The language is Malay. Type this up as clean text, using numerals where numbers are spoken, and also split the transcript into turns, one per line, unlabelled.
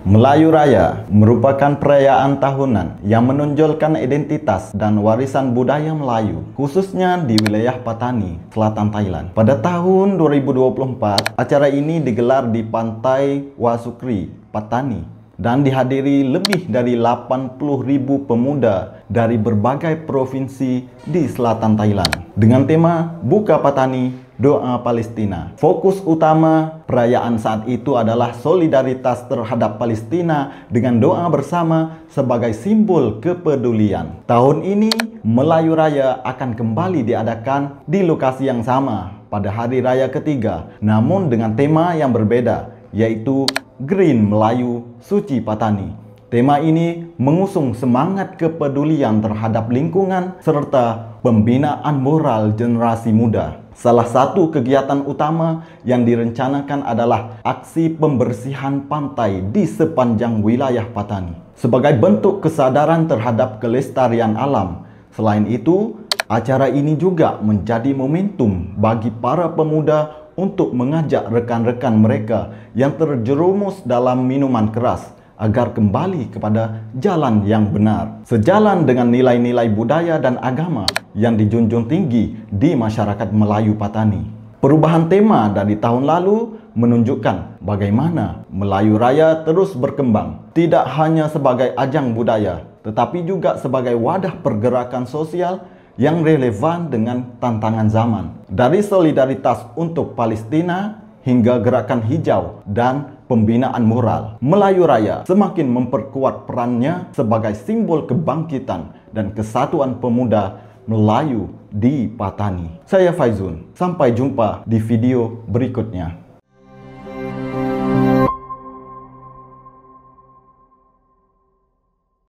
Melayu Raya merupakan perayaan tahunan yang menonjolkan identitas dan warisan budaya Melayu, khususnya di wilayah Patani, selatan Thailand. Pada tahun 2024, acara ini digelar di Pantai Wasukri, Patani, dan dihadiri lebih dari 80.000 pemuda dari berbagai provinsi di selatan Thailand. Dengan tema Buka Patani, Doa Palestina. Fokus utama perayaan saat itu adalah solidaritas terhadap Palestina dengan doa bersama sebagai simbol kepedulian. Tahun ini, Melayu Raya akan kembali diadakan di lokasi yang sama pada Hari Raya ketiga, namun dengan tema yang berbeda, yaitu Green Melayu Suci Patani. Tema ini mengusung semangat kepedulian terhadap lingkungan serta pembinaan moral generasi muda. Salah satu kegiatan utama yang direncanakan adalah aksi pembersihan pantai di sepanjang wilayah Patani sebagai bentuk kesadaran terhadap kelestarian alam. Selain itu, acara ini juga menjadi momentum bagi para pemuda untuk mengajak rekan-rekan mereka yang terjerumus dalam minuman keras agar kembali kepada jalan yang benar, sejalan dengan nilai-nilai budaya dan agama yang dijunjung tinggi di masyarakat Melayu Patani. Perubahan tema dari tahun lalu menunjukkan bagaimana Melayu Raya terus berkembang, tidak hanya sebagai ajang budaya, tetapi juga sebagai wadah pergerakan sosial yang relevan dengan tantangan zaman. Dari solidaritas untuk Palestina hingga gerakan hijau dan pembinaan moral, Melayu Raya semakin memperkuat perannya sebagai simbol kebangkitan dan kesatuan pemuda Melayu di Patani. Saya Faizun, sampai jumpa di video berikutnya.